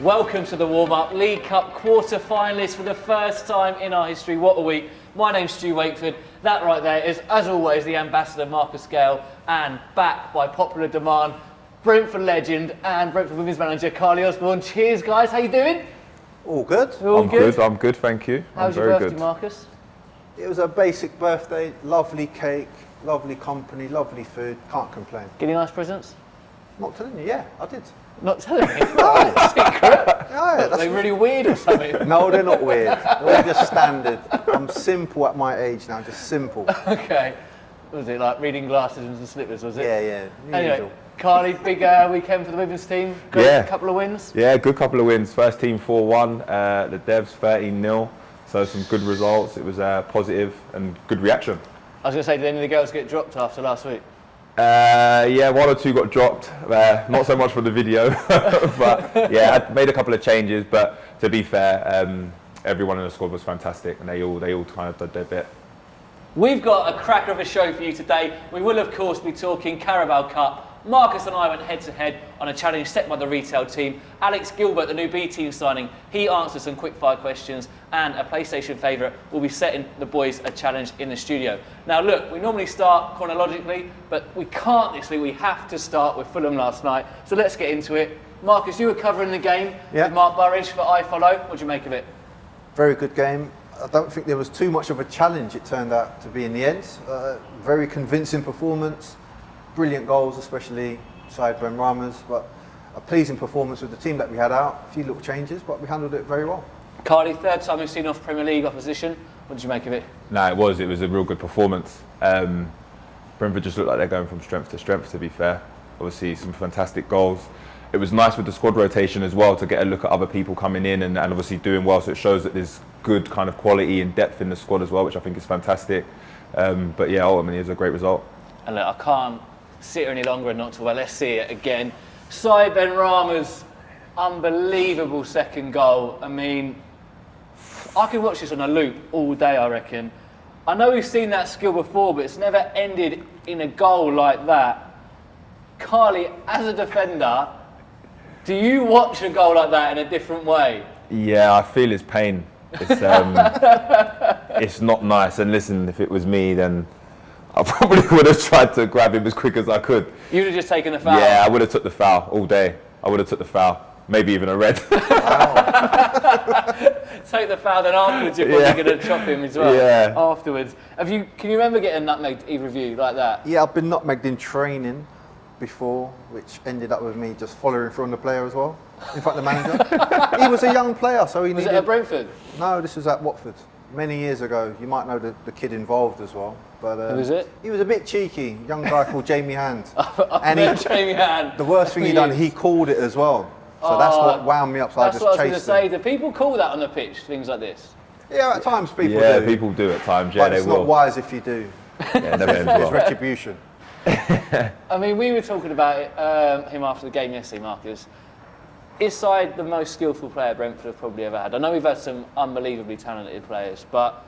Welcome to the warm-up. League Cup quarter-finalists for the first time in our history. What a week. My name's Stu Wakeford. That right there is, as always, the ambassador Marcus Gale, and back by popular demand, Brentford legend and Brentford women's manager Karleigh Osborne. Cheers, guys. How you doing? All good. All good. I'm good, thank you. How's your birthday, Marcus? It was a basic birthday. Lovely cake, lovely company, lovely food. Can't complain. Get any nice presents? Not telling you. Yeah, I did. Not telling me. No. Secret. Yeah, Are they really weird or something? No, they're not weird. They're just standard. I'm simple at my age now. Just simple. Okay. Was it like reading glasses and some slippers? Was it? Yeah. Anyway, Usual. Karleigh, big weekend for the women's team. Great, Yeah. couple of wins. Yeah, good couple of wins. First team 4-1, the Devs 13-0. So some good results. It was positive and good reaction. I was going to say, did any of the girls get dropped after last week? Yeah, one or two got dropped. Not so much for the video, but yeah, I made a couple of changes. But to be fair, everyone in the squad was fantastic, and they all kind of did their bit. We've got a cracker of a show for you today. We will, of course, be talking Carabao Cup. Marcus and I went head-to-head on a challenge set by the retail team. Alex Gilbert, the new B team signing, he answered some quickfire questions, and a PlayStation favourite will be setting the boys a challenge in the studio. Now look, we normally start chronologically, but we can't this week. We have to start with Fulham last night. So let's get into it. Marcus, you were covering the game with Mark Burridge for iFollow. What do you make of it? Very good game. I don't think there was too much of a challenge, it turned out to be in the end. Very convincing performance. Brilliant goals, especially Saïd Benrahma's, but a pleasing performance with the team that we had out. A few little changes, but we handled it very well. Karleigh, third time we've seen off Premier League opposition. What did you make of it? No, it was a real good performance. Brentford just looked like they're going from strength to strength, to be fair. Obviously, some fantastic goals. It was nice with the squad rotation as well to get a look at other people coming in and obviously doing well. So it shows that there's good kind of quality and depth in the squad as well, which I think is fantastic. But yeah, ultimately, it was a great result. And look, I can't sit here any longer and not talk about. Let's see it again. Saïd Benrahma's unbelievable second goal. I mean, I could watch this on a loop all day, I reckon. I know we've seen that skill before, but it's never ended in a goal like that. Karleigh, as a defender, do you watch a goal like that in a different way? Yeah, I feel his pain. It's it's not nice. And listen, if it was me, then I probably would have tried to grab him as quick as I could. You'd have just taken the foul? Yeah, I would have took the foul all day. I would have took the foul. Maybe even a red. Take the foul, then afterwards you're probably going to chop him as well. Yeah. Afterwards. Can you remember getting nutmegged, either of you, like that? Yeah, I've been nutmegged in training before, which ended up with me just following through on the player as well. In fact, the manager. He was a young player, so he Was needed... it at Brentford? No, this was at Watford. Many years ago. You might know the kid involved as well. But, Who was it? He was a bit cheeky. Young guy called Jamie Hand. Jamie Hand. The worst thing he done, he called it as well. So that's what wound me up. So I That's just what I was chased going to say. him. Do people call that on the pitch, things like this? Yeah, at times people Yeah, do. people do at times. Yeah, But they it's will. not wise if you do. Yeah, never ends It's well. retribution. I mean, we were talking about him after the game yesterday, Marcus. Is Saïd the most skillful player Brentford have probably ever had? I know we've had some unbelievably talented players, but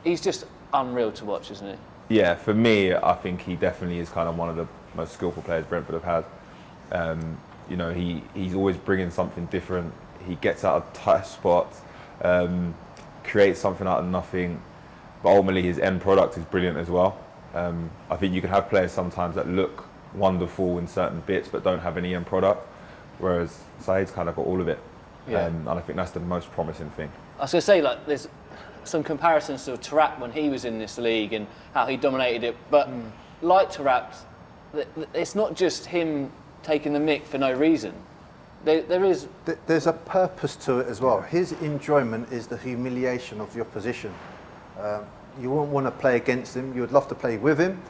he's just unreal to watch, isn't he? Yeah, for me, I think he definitely is kind of one of the most skillful players Brentford have had. You know, he's always bringing something different. He gets out of tight spots, creates something out of nothing, but ultimately his end product is brilliant as well. I think you can have players sometimes that look wonderful in certain bits but don't have any end product, whereas Saïd's kind of got all of it. Yeah. And I think that's the most promising thing. I was going to say, like, there's some comparisons to Tarap when he was in this league and how he dominated it, but like Tarap, it's not just him taking the mick for no reason. There's a purpose to it as well. His enjoyment is the humiliation of the opposition. You won't want to play against him. You would love to play with him,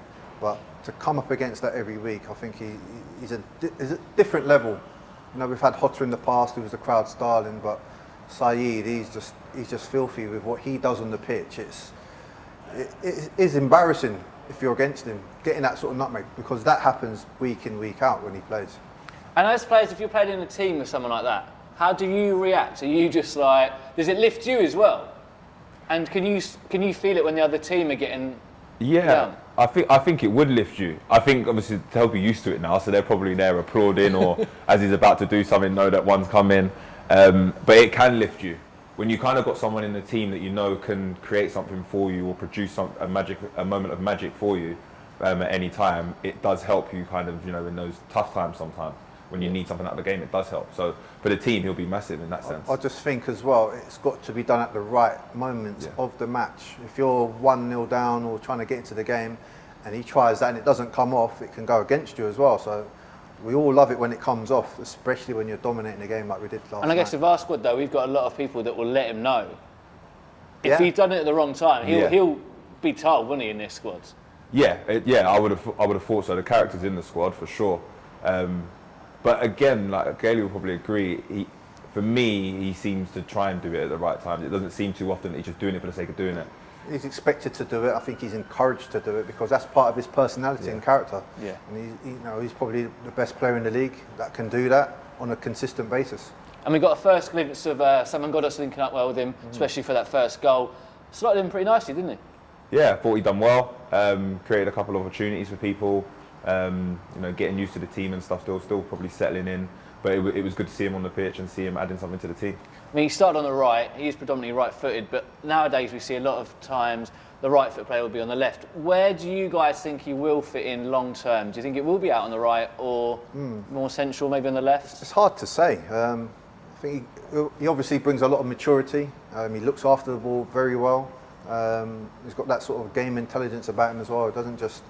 but to come up against that every week, I think he's a different level. You know, we've had Hotter in the past, who was the crowd's darling, but Saïd, he's just filthy with what he does on the pitch. It is embarrassing if you're against him, getting that sort of nutmeg, because that happens week in, week out when he plays. And as players, if you're playing in a team with someone like that, how do you react? Are you just like, does it lift you as well? And can you feel it when the other team are getting down? I think it would lift you. I think obviously to help you used to it now, so they're probably there applauding or as he's about to do something, know that one's coming. But it can lift you. When you kind of got someone in the team that you know can create something for you or produce a moment of magic for you at any time, it does help you kind of, in those tough times sometimes. When you need something out of the game, it does help. So for the team, he'll be massive in that sense. I just think as well, it's got to be done at the right moments of the match. If you're 1-0 down or trying to get into the game and he tries that and it doesn't come off, it can go against you as well. So we all love it when it comes off, especially when you're dominating the game like we did last night. And I guess with our squad though, we've got a lot of people that will let him know. If he's done it at the wrong time, he'll be told, won't he, in this squad? Yeah, I would have thought so. The character's in the squad for sure. But again, like Gailey will probably agree, for me, he seems to try and do it at the right time. It doesn't seem too often that he's just doing it for the sake of doing it. He's expected to do it. I think he's encouraged to do it because that's part of his personality and character. Yeah. And he's probably the best player in the league that can do that on a consistent basis. And we got a first glimpse of Simon Goddard's linking up well with him, especially for that first goal. Slotted him pretty nicely, didn't he? Yeah, I thought he'd done well. Created a couple of opportunities for people. Getting used to the team and stuff, still probably settling in. But it was good to see him on the pitch and see him adding something to the team. I mean, he started on the right. He is predominantly right-footed, but nowadays we see a lot of times the right-foot player will be on the left. Where do you guys think he will fit in long-term? Do you think it will be out on the right or more central, maybe on the left? It's hard to say. I think he obviously brings a lot of maturity. He looks after the ball very well. He's got that sort of game intelligence about him as well. It doesn't just...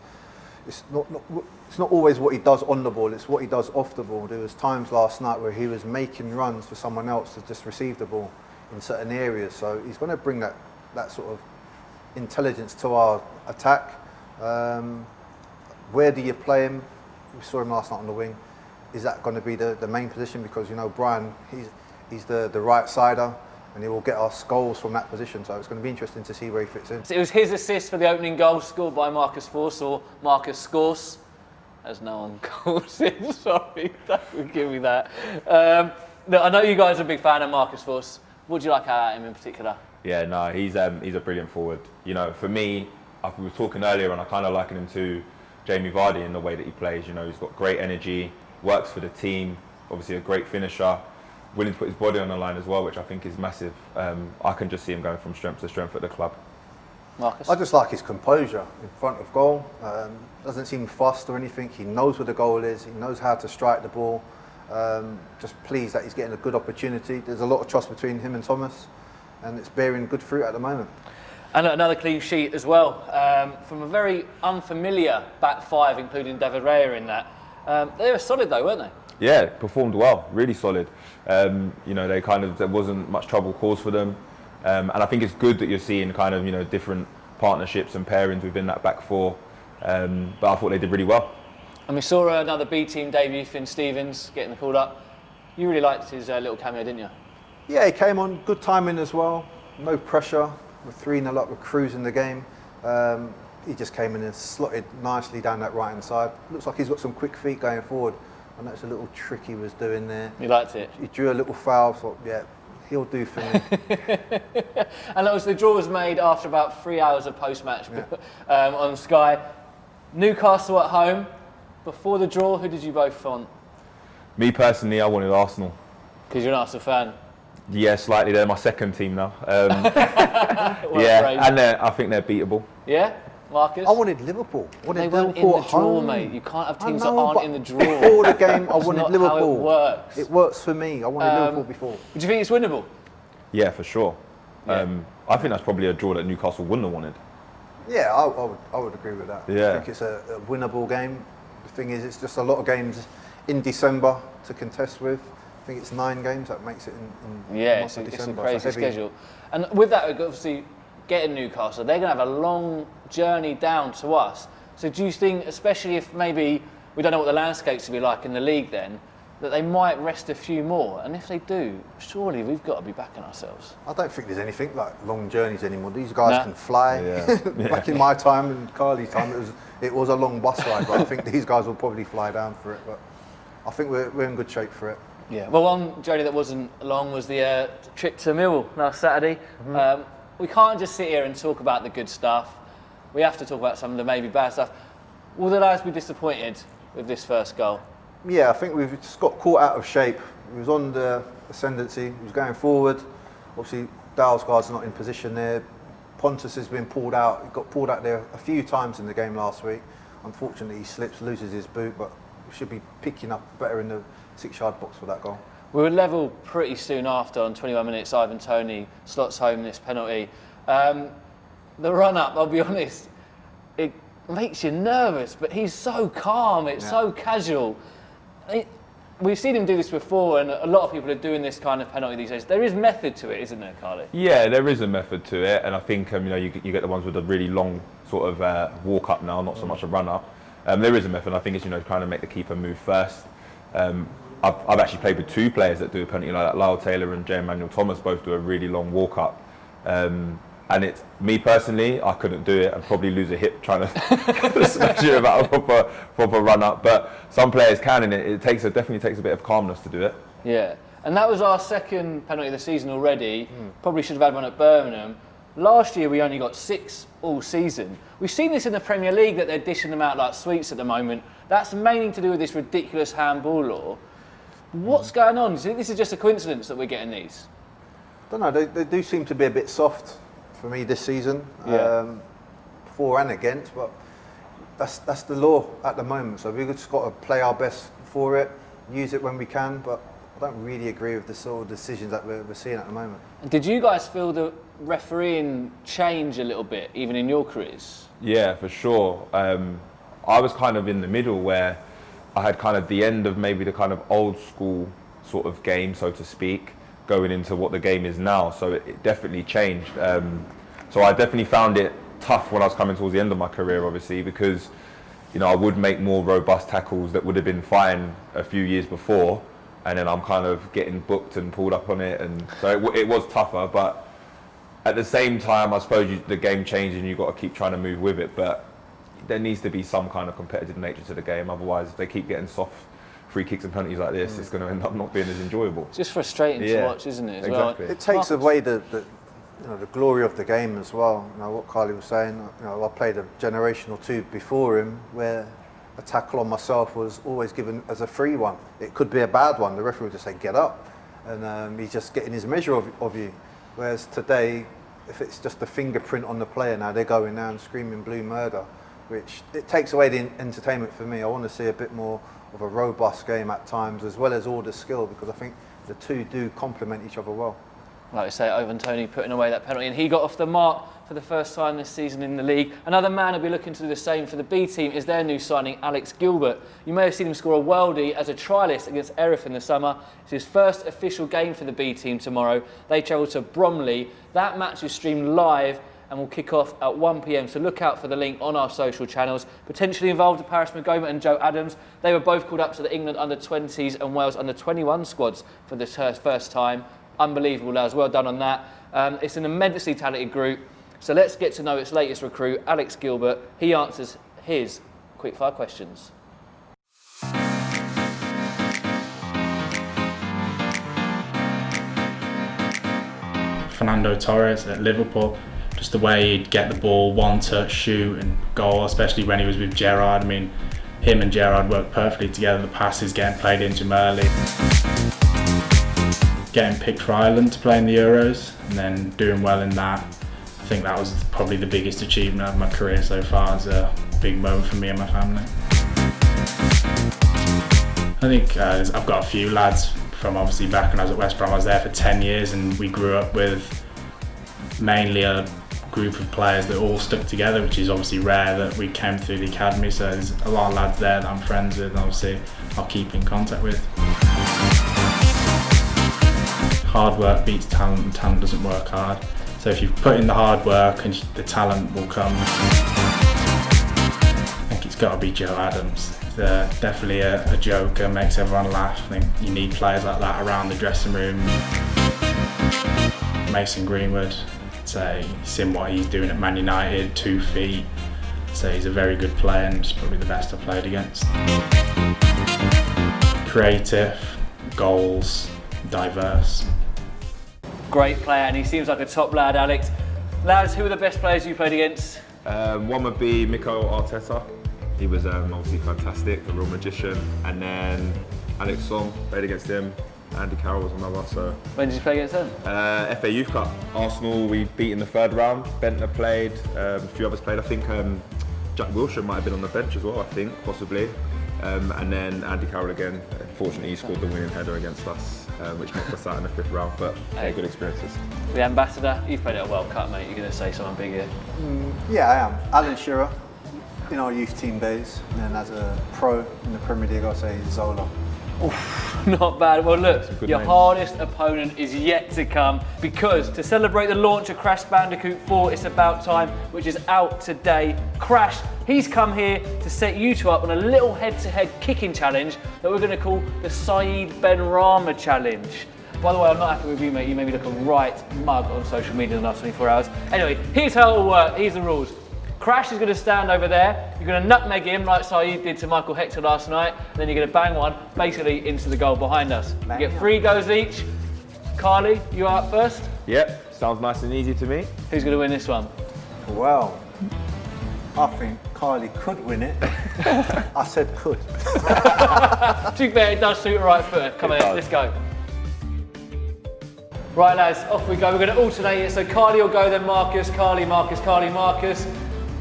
It's not always what he does on the ball, it's what he does off the ball. There was times last night where he was making runs for someone else to just receive the ball in certain areas. So he's going to bring that sort of intelligence to our attack. Where do you play him? We saw him last night on the wing. Is that going to be the main position? Because, Brian, he's the right sider. And he will get us goals from that position, so it's going to be interesting to see where he fits in. It was his assist for the opening goal scored by Marcus Force, or Marcus Scores, as no one calls him. Sorry, don't give me that. I know you guys are a big fan of Marcus Force. What do you like about him in particular? Yeah, no, he's a brilliant forward. For me, we were talking earlier, and I kind of liken him to Jamie Vardy in the way that he plays. He's got great energy, works for the team, obviously a great finisher. Willing to put his body on the line as well, which I think is massive. I can just see him going from strength to strength at the club. Marcus? I just like his composure in front of goal. Doesn't seem fussed or anything. He knows where the goal is. He knows how to strike the ball. Just pleased that he's getting a good opportunity. There's a lot of trust between him and Thomas, and it's bearing good fruit at the moment. And another clean sheet as well, from a very unfamiliar back five, including David Raya in that. They were solid though, weren't they? Yeah, performed well, really solid. There wasn't much trouble caused for them. And I think it's good that you're seeing kind of, different partnerships and pairings within that back four. But I thought they did really well. And we saw another B team debut, Finn Stevens, getting called up. You really liked his little cameo, didn't you? Yeah, he came on, good timing as well. No pressure. We're 3-0 up, we're cruising the game. He just came in and slotted nicely down that right-hand side. Looks like he's got some quick feet going forward. I know it's a little trick he was doing there. You liked it? He drew a little foul, thought, yeah, he'll do for me. And the draw was made after about 3 hours of post-match on Sky. Newcastle at home. Before the draw, who did you both want? Me personally, I wanted Arsenal. Because you're an Arsenal fan? Yeah, slightly. They're my second team now. And I think they're beatable. Yeah? Marcus? I wanted Liverpool. They weren't in the draw, mate. You can't have teams that aren't in the draw. Before the game, I wanted Liverpool. How it works. It works for me. I wanted Liverpool before. Do you think it's winnable? Yeah, for sure. Yeah. I think that's probably a draw that Newcastle wouldn't have wanted. Yeah, I would agree with that. Yeah. I think it's a winnable game. The thing is, it's just a lot of games in December to contest with. I think it's 9 games that makes it in it's a crazy schedule. And with that, obviously, getting Newcastle, they're going to have a long journey down to us. So do you think, especially if maybe we don't know what the landscape's to be like in the league then, that they might rest a few more? And if they do, surely we've got to be backing ourselves. I don't think there's anything like long journeys anymore. These guys can fly. Yeah. Back in my time and Carleigh's time, it was a long bus ride, but I think these guys will probably fly down for it. But I think we're in good shape for it. Yeah. Well, one journey that wasn't long was the trip to Millwall last Saturday. Mm-hmm. We can't just sit here and talk about the good stuff. We have to talk about some of the maybe bad stuff. Will the lads be disappointed with this first goal? Yeah, I think we've just got caught out of shape. He was on the ascendancy, he was going forward. Obviously, Dalsgaard's not in position there. Pontus has been pulled out. He got pulled out there a few times in the game last week. Unfortunately, he slips, loses his boot, but we should be picking up better in the 6-yard box for that goal. We were level pretty soon after. On 21 minutes, Ivan Toney slots home this penalty. The run-up, I'll be honest, it makes you nervous, but he's so calm, it's so casual. We've seen him do this before, and a lot of people are doing this kind of penalty these days. There is method to it, isn't there, Karleigh? Yeah, there is a method to it, and I think you get the ones with a really long sort of walk up now, not so much a run up. There is a method. I think it's trying to make the keeper move first. I've actually played with 2 players that do a penalty like that. Lyle Taylor and J. Emmanuel Thomas both do a really long walk up. And it's me personally, I couldn't do it. I'd probably lose a hip trying to smash it about a proper run up. But some players can, and it definitely takes a bit of calmness to do it. Yeah, and that was our second penalty of the season already. Probably should have had one at Birmingham. Last year we only got 6 all season. We've seen this in the Premier League that they're dishing them out like sweets at the moment. That's mainly to do with this ridiculous handball law. What's going on? Do you think this is just a coincidence that we're getting these? I don't know, they do seem to be a bit soft for me this season, for and against, but that's the law at the moment. So we've just got to play our best for it, use it when we can, but I don't really agree with the sort of decisions that we're seeing at the moment. Did you guys feel the refereeing change a little bit, even in your careers? Yeah, for sure. I was kind of in the middle where I had kind of the end of maybe the kind of old school sort of game, so to speak, going into what the game is now. So it definitely changed. So I definitely found it tough when I was coming towards the end of my career, obviously, because I would make more robust tackles that would have been fine a few years before, and then I'm kind of getting booked and pulled up on it, and so it was tougher. But at the same time, I suppose the game changed and you've got to keep trying to move with it. But there needs to be some kind of competitive nature to the game. Otherwise, if they keep getting soft free kicks and penalties like this, it's going to end up not being as enjoyable. It's just frustrating to watch, isn't it? Exactly. It takes away the glory of the game as well. What Karleigh was saying. I played a generation or 2 before him where a tackle on myself was always given as a free one. It could be a bad one. The referee would just say, "Get up," and he's just getting his measure of you. Whereas today, if it's just a fingerprint on the player, now they're going down screaming blue murder, which it takes away the entertainment for me. I want to see a bit more of a robust game at times, as well as all the skill, because I think the 2 do complement each other well. Like we say, Ivan Toney putting away that penalty, and he got off the mark for the first time this season in the league. Another man who'll be looking to do the same for the B team is their new signing, Alex Gilbert. You may have seen him score a worldie as a trialist against Erith in the summer. It's his first official game for the B team tomorrow. They travel to Bromley. That match is streamed live and will kick off at 1 p.m. So look out for the link on our social channels. Potentially involved are Paris Magoma and Joe Adams. They were both called up to the England under-20s and Wales under-21 squads for this first time. Unbelievable, lads. Well done on that. It's an immensely talented group. So let's get to know its latest recruit, Alex Gilbert. He answers his quickfire questions. Fernando Torres at Liverpool. Just the way he'd get the ball, one touch, shoot and goal, especially when he was with Gerrard. I mean, him and Gerrard worked perfectly together. The passes getting played into him early. Getting picked for Ireland to play in the Euros and then doing well in that. I think that was probably the biggest achievement of my career so far. It's a big moment for me and my family. I think I've got a few lads from obviously back when I was at West Brom. I was there for 10 years and we grew up with mainly a group of players that all stuck together, which is obviously rare that we came through the academy. So there's a lot of lads there that I'm friends with and obviously I'll keep in contact with. Hard work beats talent and talent doesn't work hard. So if you put in the hard work and the talent will come. I think it's got to be Joe Adams. He's definitely a joker, makes everyone laugh. I think you need players like that around the dressing room. Mason Greenwood, say, seen what he's doing at Man United, 2 feet. So he's a very good player and he's probably the best I've played against. Creative, goals, diverse. Great player, and he seems like a top lad, Alex. Lads, who are the best players you played against? One would be Mikel Arteta. He was obviously fantastic, a real magician. And then Alex Gilbert played against him. Andy Carroll was another. So When did you play against them? FA Youth Cup. Arsenal we beat in the third round. Bentner played. A few others played. I think Jack Wilshere might have been on the bench as well. I think possibly. And then Andy Carroll again. Fortunately, he scored the winning header against us, which knocked us out in the 5th round. But yeah, good experiences. The ambassador, you've played at a World Cup, mate. You're going to say something big here. Yeah, I am. Alan Shearer, in our youth team days, and then as a pro in the Premier League, I'll say Zola. Not bad. Well, look, your names. hardest opponent is yet to come, because to celebrate the launch of Crash Bandicoot 4, It's About Time, which is out today, Crash, he's come here to set you two up on a little head-to-head kicking challenge that we're going to call the Saïd Benrahma Challenge. By the way, I'm not happy with you, mate. You made me look a right mug on social media in the last 24 hours. Anyway, here's how it'll work. Here's the rules. Crash is going to stand over there. You're going to nutmeg him like Saïd did to Michael Hector last night. And then you're going to bang one basically into the goal behind us. You get 3 goes each. Karleigh, you are up first. Yep, sounds nice and easy to me. Who's going to win this one? Well, I think Karleigh could win it. I said could. To be fair, it does suit a right foot. Come on, let's go. Right, lads, off we go. We're going to alternate it. So Karleigh will go, then Marcus, Karleigh, Marcus, Karleigh, Marcus.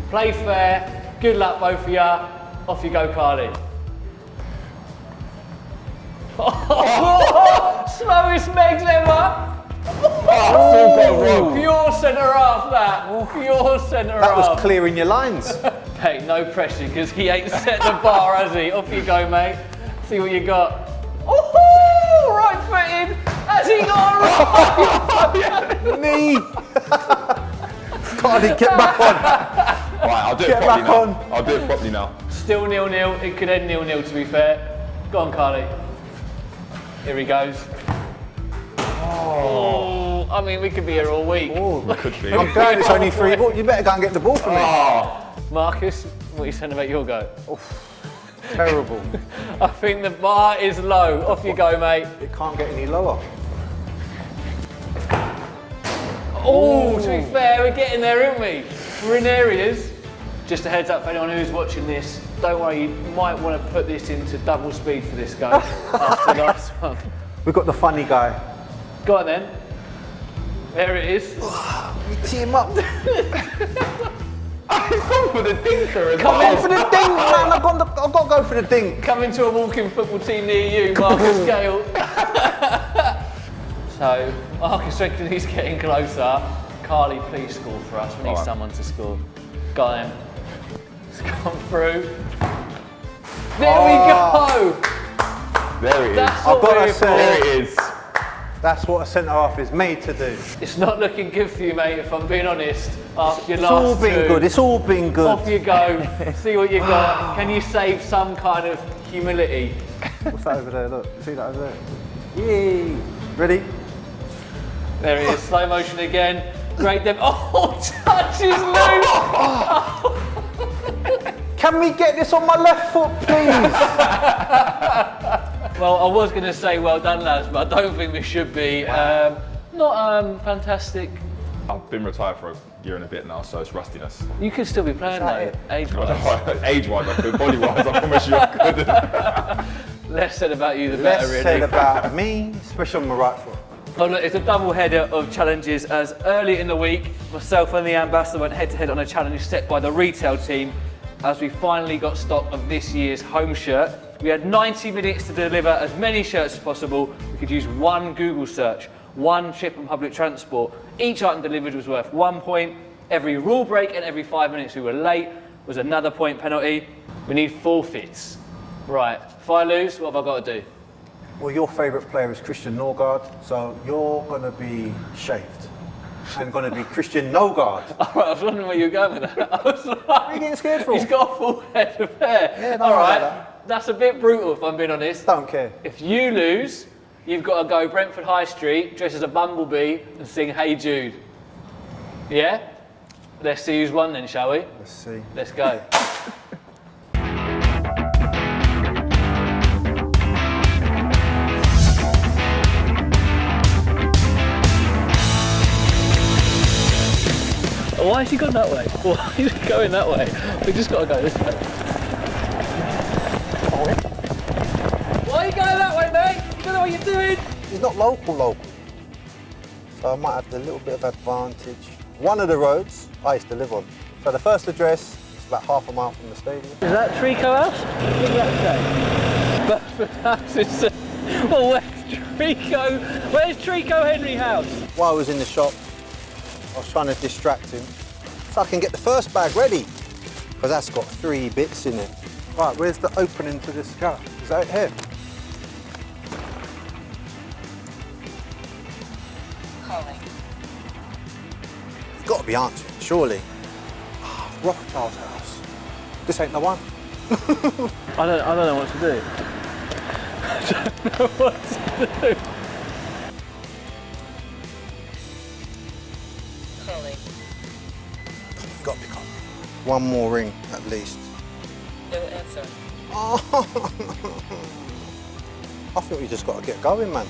Play fair. Good luck, both of you. Off you go, Karleigh. Slowest Megs ever. Pure centre half, that. Pure centre half. That was clearing your lines. Hey, no pressure, because he ain't set the bar, has he? Off you go, mate. See what you got. Oh, right foot in. Has he got a right? Me. Karleigh, get back on. Right, I'll do Get it properly back now. on. I'll do it properly now. Still 0-0. It could end 0-0, to be fair. Go on, Karleigh. Here he goes. Oh, I mean, we could be here all week. Could be. I'm glad it's only 3 balls. You better go and get the ball for me. Marcus, what are you saying about your go? Terrible. I think the bar is low. Off you go, mate. It can't get any lower. Oh, to be fair, we're getting there, aren't we? We're in areas. Just a heads up for anyone who's watching this, don't worry, you might want to put this into double speed for this go after the last one. We've got the funny guy. Go on then. There it is. You tee him up. He's gone for the dinker as Come well. For the dink, man. I've got to go for the dink. Coming to a walking football team near you, Marcus Gale. So, Marcus reckons he's getting closer. Karleigh, please score for us. We need someone to score. Go on then. It's come through. There we go! There it is. That's I've what got we're to for. say, There it is. that's what a centre half is made to do. It's not looking good for you, mate, if I'm being honest. After your It's last all been two. good. It's all been good. Off you go. See what you got. Can you save some kind of humility? What's that over there? Look, see that over there? Yay! Ready? There it is. Slow motion again. Great them. Oh, touch is loose. Can we get this on my left foot, please? Well, I was going to say well done, lads, but I don't think we should be. Not fantastic. I've been retired for a year and a bit now, so it's rustiness. You could still be playing that though, age-wise. Age-wise, I could. Body-wise, I promise you I could. Less said about you, the Less better, really. said about me, especially on my right foot. Well, look, it's a double header of challenges, as early in the week, myself and the ambassador went head-to-head on a challenge set by the retail team, as we finally got stock of this year's home shirt. We had 90 minutes to deliver as many shirts as possible. We could use one Google search, one trip on public transport. Each item delivered was worth 1 point. Every rule break and every 5 minutes we were late was another point penalty. We need forfeits. Right, if I lose, what have I got to do? Well, your favourite player is Christian Norgard, so you're going to be shaved. And going to be Christian Norgard. All right, I was wondering where you were going with that. I was like, What are you getting scared for? he's got a full head of hair. Yeah, don't all worry right, about that's a bit brutal if I'm being honest. Don't care. If you lose, you've got to go Brentford High Street, dress as a bumblebee and sing Hey Jude. Yeah? Let's see who's won then, shall we? Let's see. Let's go. Why has he gone that way? Why is he going that way? We just got to go this way. are you doing? He's not local. So I might have a little bit of advantage. One of the roads I used to live on. So the first address is about half a mile from the stadium. Is that Trico House? What does that say? Bedford House is... Well, where's Trico Henry House? While I was in the shop, I was trying to distract him so I can get the first bag ready, because that's got 3 bits in it. Right, where's the opening to this car? Is that it here? Calling. You've got to be answering, surely. Rothschild's house. This ain't the one. I don't know what to do. I don't know what to do. Calling. You've got to pick up. One more ring, at least. No answer. Oh. I think we just got to get going, man.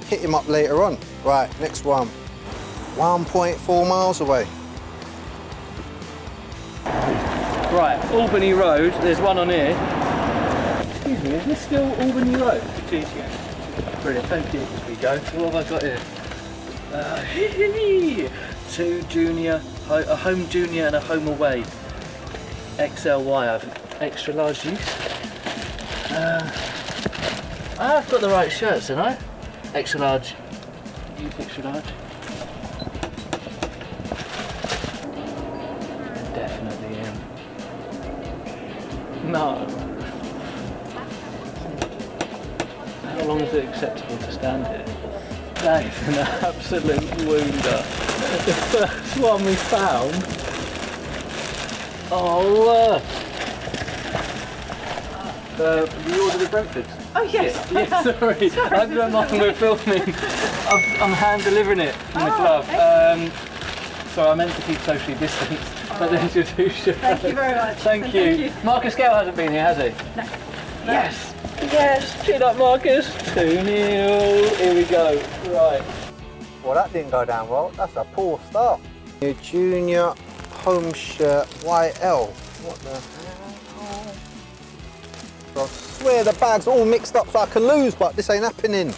Hit him up later on. Right, next one. 1.4 miles away. Right, Albany Road, there's one on here. Excuse me, is this still Albany Road? It is, yes. Brilliant, thank you. Here we go. What have I got here? 2 junior, a home junior and a home away. XLY, I've extra large use. I've got the right shirts, haven't I? Extra large. Use extra large. Definitely am. No. How long is it acceptable to stand here? That is an absolute wounder. The first one we found. Oh, you ordered the Brentford? Oh yes. Yeah, sorry. I don't mind we're filming. I'm hand delivering it from the club. Okay. So I meant to keep socially distanced, but there's your 2 shirts. Thank you very much. Thank you. Marcus Gale hasn't been here, has he? No. Yes. Yes. Cheer up, Marcus. 2-0. Here we go. Right. Well, that didn't go down well. That's a poor start. Your junior home shirt YL. What the hell? I swear the bag's all mixed up so I can lose, but this ain't happening.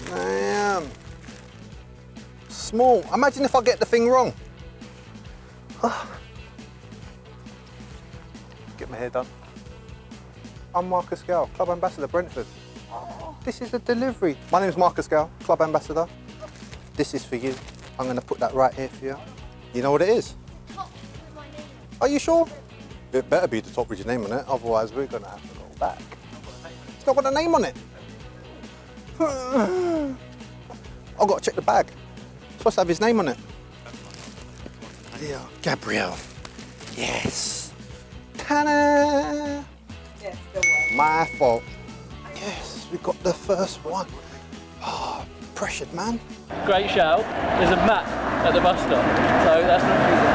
Damn. Small. Imagine if I get the thing wrong. Get my hair done. I'm Marcus Gale, Club Ambassador, Brentford. This is a delivery. My name's Marcus Gale, Club Ambassador. This is for you. I'm going to put that right here for you. You know what it is? Are you sure? It better be the top with your name on it, otherwise we're going to have to go back. It's not got a name on it. I've got to check the bag. It's supposed to have his name on it. Yeah, Gabriel. Yes. Ta-da! Yes, the one. My fault. Yes, we got the first one. Oh, pressured, man. Great shout. There's a map at the bus stop, so that's not easy.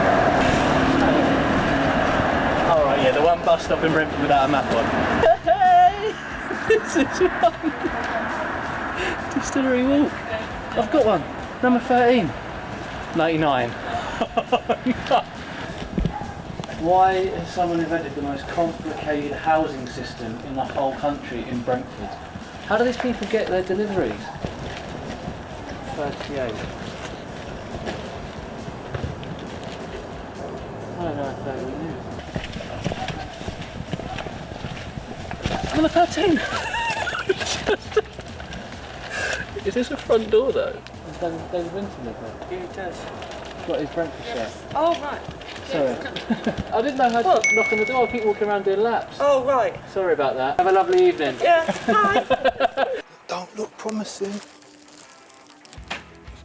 All right, yeah, the one bus stop in Brentford without a map on. Hey, this is one. Distillery Walk. I've got one. Number 13. 99. Why has someone invented the most complicated housing system in the whole country in Brentford? How do these people get their deliveries? 38. I don't know if that was Number 13! Is this a front door though? Does David Winton live there? Yeah, it does. Got his Brentford shirt. Oh, right. Sorry. I didn't know how to knock on the door. I keep walking around doing laps. Oh, right. Sorry about that. Have a lovely evening. Yeah, hi. Don't look promising. Is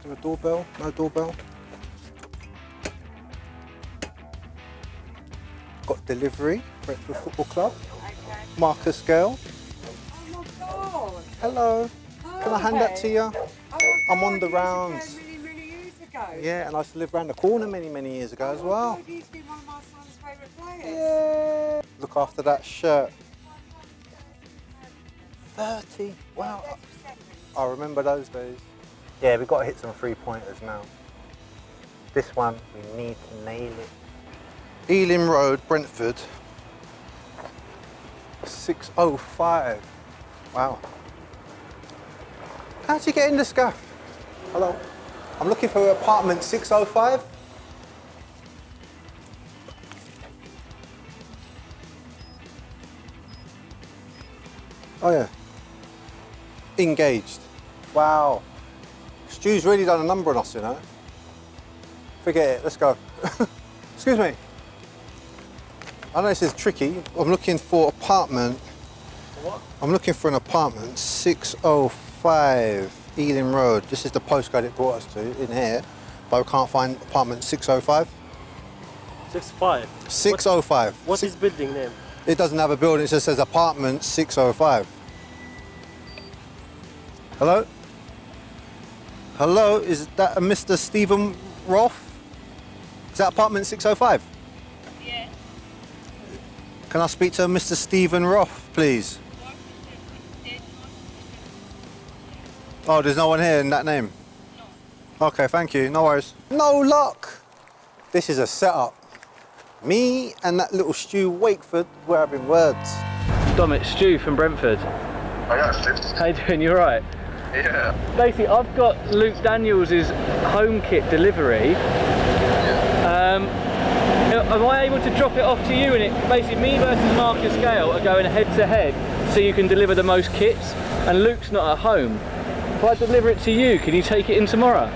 there a doorbell? No doorbell. Got delivery, Brentford Football Club. Okay. Marcus Gale. Oh, my God. Hello. Can I hand that to you? Oh, my I'm on God, the you used to rounds. go many years ago. Yeah, and I used to live around the corner many years ago as well. God, you used to be one of my son's favourite players. Yeah. Look after that shirt. 30. Wow. I remember those days. Yeah, we've got to hit some 3-pointers now. This one, we need to nail it. Ealing Road, Brentford. 6:05. Wow. How'd you get in this gaff? Hello. I'm looking for apartment 605. Oh yeah. Engaged. Wow. Stu's really done a number on us, you know. Forget it, let's go. Excuse me. I know this is tricky. I'm looking for apartment. What? I'm looking for an apartment 605 Ealing Road. This is the postcode it brought us to in here, but we can't find apartment 605. 65. 605. What's his building name? It doesn't have a building, it just says apartment 605. Hello? Hello, is that a Mr. Stephen Roth? Is that apartment 605? Yeah. Can I speak to Mr. Stephen Roth, please? Oh, there's no one here in that name? No. Okay, thank you, no worries. No luck! This is a setup. Me and that little Stu Wakeford were having words. Dom, it's Stu from Brentford. I got Stu. How you doing? You alright? Yeah. Basically, I've got Luke Daniels' home kit delivery. Am I able to drop it off to you? And it basically, me versus Marcus Gale are going head to head, so you can deliver the most kits. And Luke's not at home. If I deliver it to you, can you take it in tomorrow?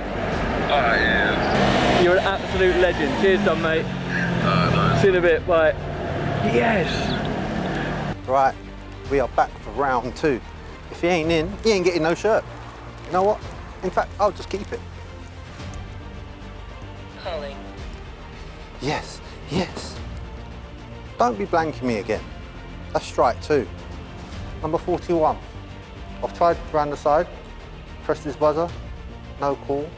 Yeah. You're an absolute legend. Cheers, Dom, mate. Nice. See you in a bit. Bye. Yes. Right, we are back for round 2. If he ain't in, he ain't getting no shirt. You know what? In fact, I'll just keep it. Carleigh. Yes, yes. Don't be blanking me again. That's strike 2. Number 41. I've tried round the side, pressed his buzzer, no call.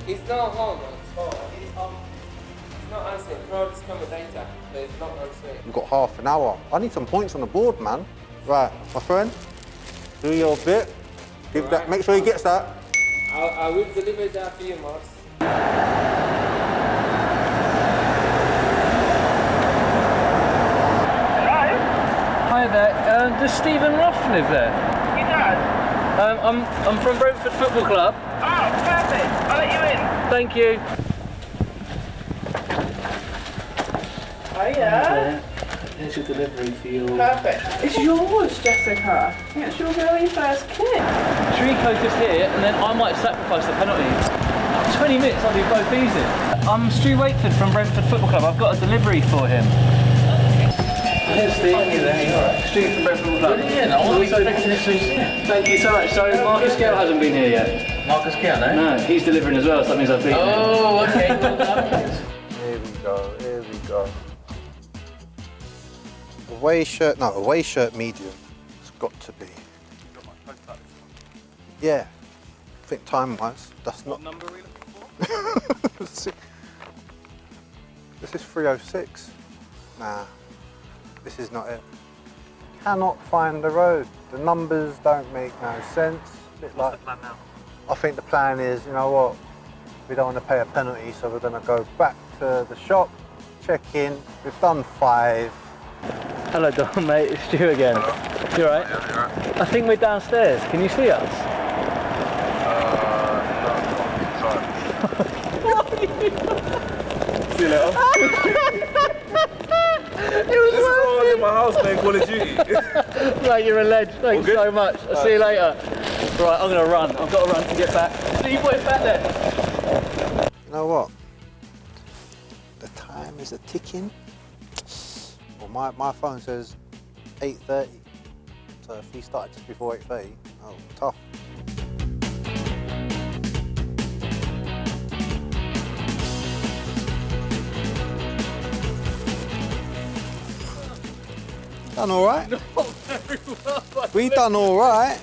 He's not home, man. He's not answering. Crowd is coming later, but he's not answering. We've got half an hour. I need some points on the board, man. Right, my friend, do your bit. Give that. Make sure he gets that. I will deliver that for you, Mars. Hi there. Does Stephen Roth live there? He does? I'm from Brentford Football Club. Oh, perfect. I'll let you in. Thank you. Hiya. Here's your delivery for your... Perfect. It's yours, Jessica. It's your very first kit. Should we focus here, and then I might sacrifice the penalties. 20 minutes, I'll do both easy. I'm Stu Wakeford from Brentford Football Club. I've got a delivery for him. Here's Steve. Stu from Brentford Football Club. Yeah, no, I was expecting it to. Thank you so much. So Marcus Gale hasn't been here yet. Marcus Gale, no? No, he's delivering as well, so that means I've beaten him. Oh, okay, well done. Here we go, here we go. Away shirt medium. It's got to be. Yeah, I think time-wise, that's not... What number are we looking for? This is 306. Nah, this is not it. Cannot find the road. The numbers don't make no sense. Bit like, What's the plan now? I think the plan is, you know what, we don't want to pay a penalty, so we're going to go back to the shop, check in. We've done 5. Hello, Dom, mate. It's Stu again. You alright? Yeah, you're right. I think we're downstairs. Can you see us? See you later. This is all I was in my house playing Call of Duty. Mate, you're a ledge. Thanks so much. I'll see you later. Right, I'm going to run. I've got to run to get back. See you boys back there. You know what? The time is a-ticking. Well, my phone says 8:30. So if he started just before 8:30, oh, tough. Done all right. Not very well. We done all right.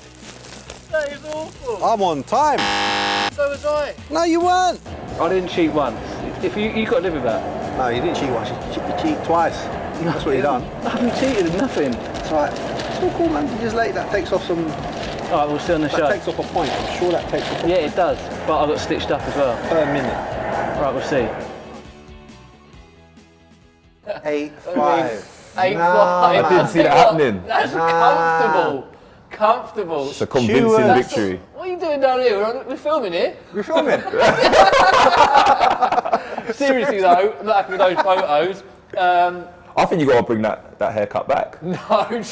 That is awful. I'm on time. So was I. No, you weren't. I didn't cheat once. If you got to live with that. No, you didn't cheat once. You cheated twice. That's what you done. I haven't cheated in nothing. That's right. It's all cool, man. Just late. That takes off some. All right, we'll see on the show. That takes off a point. I'm sure that takes off a Yeah, it does. But I got stitched up as well. per minute. All right, we'll see. 8-5. 8-5. I didn't see that happening. That's comfortable. comfortable. It's a convincing Stewards. victory. What are you doing down here? We're filming here. We're filming. Seriously though, I'm not happy with those photos. I think you got to bring that haircut back. No chance.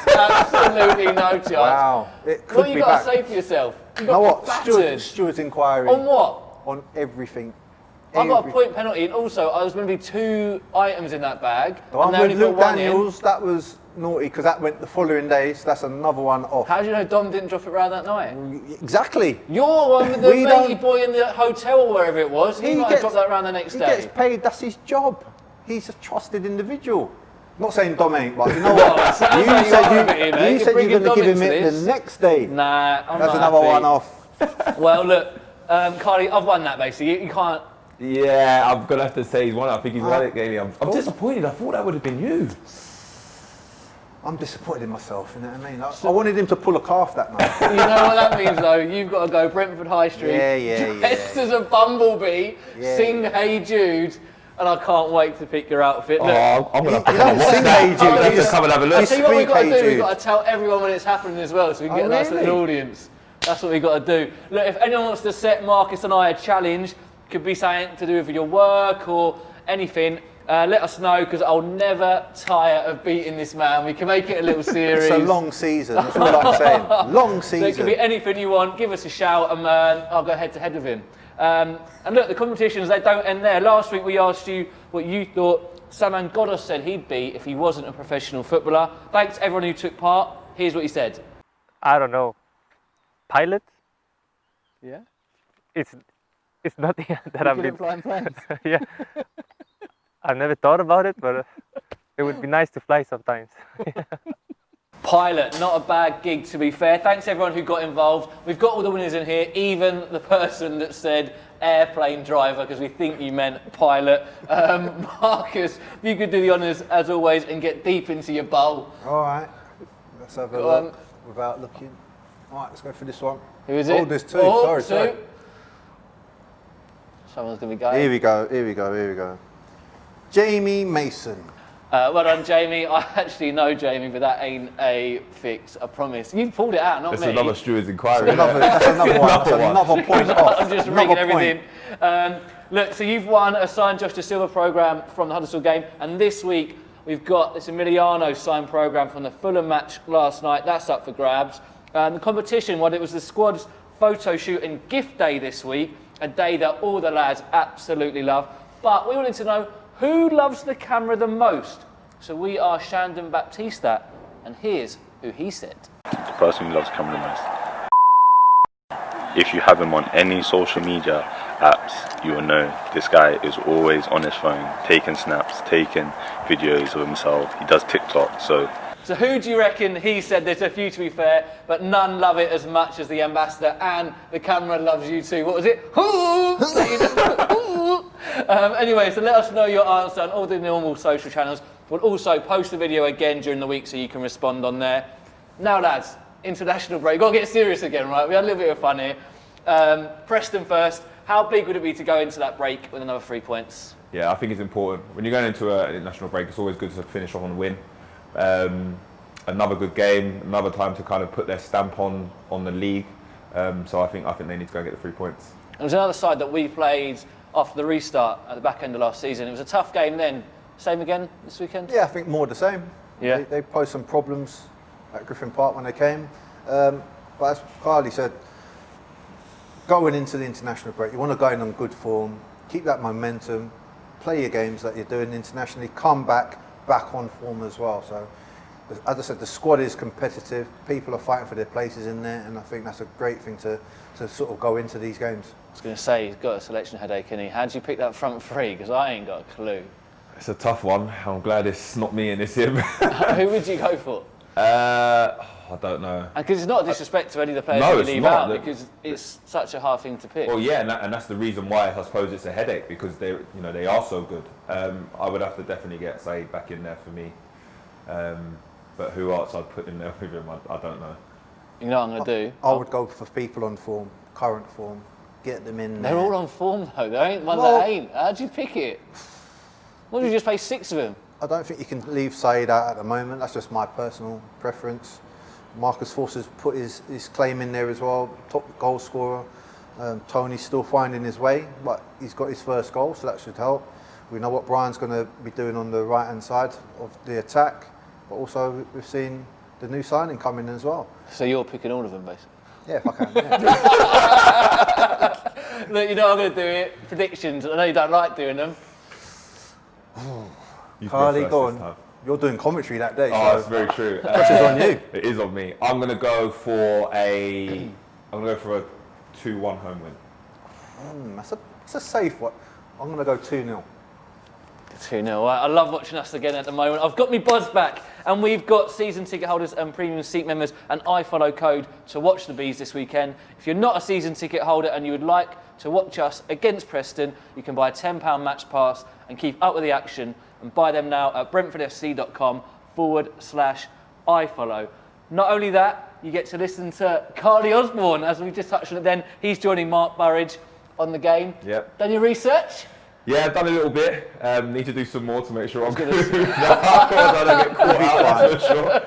Absolutely no chance. Wow. It could What have be you got back. to say for yourself? You You know got what? battered. Stuart's inquiry. On what? On everything. I got a Every- point penalty, and also I was going to be 2 items in that bag. The one and they with only put Luke one in. Daniels, that was naughty because that went the following day, so that's another one off. How do you know Dom didn't drop it round that night? Exactly. You're one with the We matey don't- boy in the hotel or wherever it was. He might have dropped that round the next He day. gets paid, that's his job. He's a trusted individual. Not saying Dom ain't, but you know what? Well, it sounds like you are a bit here, mate. you You're said bringing you're going Dom to give him into it this. the next day. Nah, I'm That's not another happy. one off. Well, look, Carleigh, I've won that basically. You can't. Yeah, I'm going to have to say he's won it. I think he's won it, Gailey. I'm disappointed. I thought that would have been you. I'm disappointed in myself, you know what I mean? I wanted him to pull a calf that night. You know what that means though? You've got to go Brentford High Street, dressed as a bumblebee, sing Hey Jude, and I can't wait to pick your outfit. Look, I'm going to have to You come don't and watch sing that. Hey Jude, I'm going to have you to just- come and have a I look. tell you what we've got to Hey do. We've Jude. got to tell everyone when it's happening as well, so we can get that to an really? audience. That's what we've got to do. Look, if anyone wants to set Marcus and I a challenge, could be something to do with your work or anything, let us know, because I'll never tire of beating this man. We can make it a little series. It's a long season, that's all I'm saying. Long So it could season. be anything you want. Give us a shout and I'll go head to head with him. And look, the competitions, they don't end there. Last week we asked you what you thought Saman Godos said he'd be if he wasn't a professional footballer. Thanks to everyone who took part. Here's what he said. I don't know. Pilot? Yeah? It's nothing that I've been. Flying planes. Yeah. I've never thought about it, but it would be nice to fly sometimes. Pilot, not a bad gig to be fair. Thanks everyone who got involved. We've got all the winners in here, even the person that said airplane driver, because we think you meant pilot. Marcus, if you could do the honours as always and get deep into your bowl. All right, let's have a Go look on. without looking. All right, let's go for this one. Who is it? Oh, there's two. Oh, Sorry. Someone's going to be going. Here we go. Jamie Mason. Well done, Jamie. I actually know Jamie, but that ain't a fix, I promise. You pulled it out, not That's me. another Stewards inquiry. That's another one. That's another point off. I'm just Another rigging point. everything. Look, so you've won a signed Josh De Silva programme from the Huddersfield game, and this week we've got this Emiliano signed programme from the Fulham match last night. That's up for grabs. The competition, well, it was the squad's photo shoot and gift day this week, a day that all the lads absolutely love. But we wanted to know who loves the camera the most. So we are Shandon Baptista, and here's who he said. The person who loves camera the most. If you have him on any social media apps, you will know this guy is always on his phone, taking snaps, taking videos of himself. He does TikTok, so who do you reckon he said? There's a few to be fair, but none love it as much as the ambassador, and the camera loves you too. What was it? Anyway, so let us know your answer on all the normal social channels. We'll also post the video again during the week so you can respond on there. Now lads, international break. We've got to get serious again, right? We had a little bit of fun here. Preston first. How big would it be to go into that break with another 3 points? Yeah, I think it's important. When you're going into an international break, it's always good to finish off on a win. Another good game, another time to kind of put their stamp on the league. So I think they need to go and get the 3 points. There was another side that we played after the restart at the back end of last season. It was a tough game then. Same again this weekend? Yeah, I think more the same. Yeah. They posed some problems at Griffin Park when they came. But as Carleigh said, going into the international break, you want to go in on good form, keep that momentum, play your games that you're doing internationally, come back on form as well. So, as I said, the squad is competitive. People are fighting for their places in there, and I think that's a great thing to sort of go into these games. I was going to say, he's got a selection headache, isn't he? How did you pick that front three? Because I ain't got a clue. It's a tough one. I'm glad it's not me and it's him. Who would you go for? I don't know. Because it's not a disrespect to any of the players No, you it's leave not. out, because it's such a hard thing to pick. Well, yeah, and that's the reason why I suppose it's a headache, because they are so good. I would have to definitely get Saïd back in there for me. But who else I'd put in there with him, I don't know. You know what I'm going to do? I would go for people on form, current form, get them in there. They're all on form though, there ain't one Well- that ain't. How'd you pick it? What, did you just play 6 of them? I don't think you can leave Saïd out at the moment. That's just my personal preference. Marcus Forster's put his claim in there as well, top goal scorer. Tony's still finding his way, but he's got his first goal, so that should help. We know what Brian's going to be doing on the right-hand side of the attack, but also we've seen the new signing coming in as well. So you're picking all of them, basically? Yeah, if I can, yeah. Look, you know I'm going to do it. Predictions. I know you don't like doing them. Carleigh, go on. You're doing commentary that day. Oh, so that's very true. Pressure's on you. It is on me. I'm going to go for a 2-1 home win. That's a safe one. I'm going to go 2-0. 2-0. I love watching us again at the moment. I've got my buzz back, and we've got season ticket holders and premium seat members an iFollow code to watch the Bees this weekend. If you're not a season ticket holder and you would like to watch us against Preston, you can buy a £10 match pass and keep up with the action, and buy them now at brentfordfc.com/iFollow. Not only that, you get to listen to Karleigh Osborne, as we just touched on it then. He's joining Mark Burridge on the game. Yep. Done your research? Yeah, I've done a little bit. Need to do some more to make sure I'm good. I don't get caught out, that's for sure.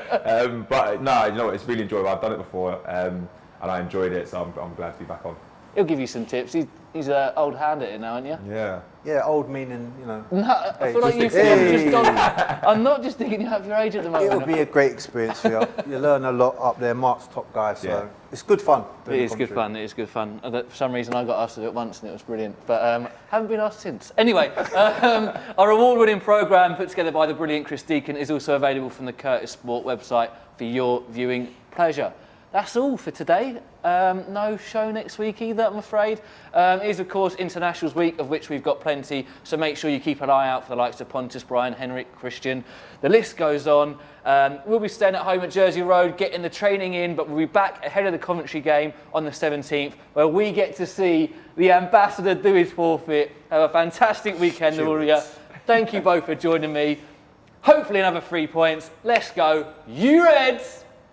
But no, you know what, it's really enjoyable. I've done it before, and I enjoyed it, so I'm glad to be back on. He'll give you some tips. He's an old hand at it now, aren't you? Yeah. Yeah, old meaning, you know. No, I feel like you've just on. I'm not just digging you up your age at the moment. It'll be a great experience for you. You learn a lot up there. Mark's top guy, so it's good fun. It is good fun. It is good fun. For some reason, I got asked to do it once, and it was brilliant. But haven't been asked since. Anyway, our award-winning programme put together by the brilliant Chris Deacon is also available from the Curtis Sport website for your viewing pleasure. That's all for today. No show next week either, I'm afraid. It is, of course, Internationals Week, of which we've got plenty, so make sure you keep an eye out for the likes of Pontus, Brian, Henrik, Christian. The list goes on. We'll be staying at home at Jersey Road, getting the training in, but we'll be back ahead of the Coventry game on the 17th, where we get to see the ambassador do his forfeit. Have a fantastic weekend, all of you. Thank you both for joining me. Hopefully another 3 points. Let's go, you Reds!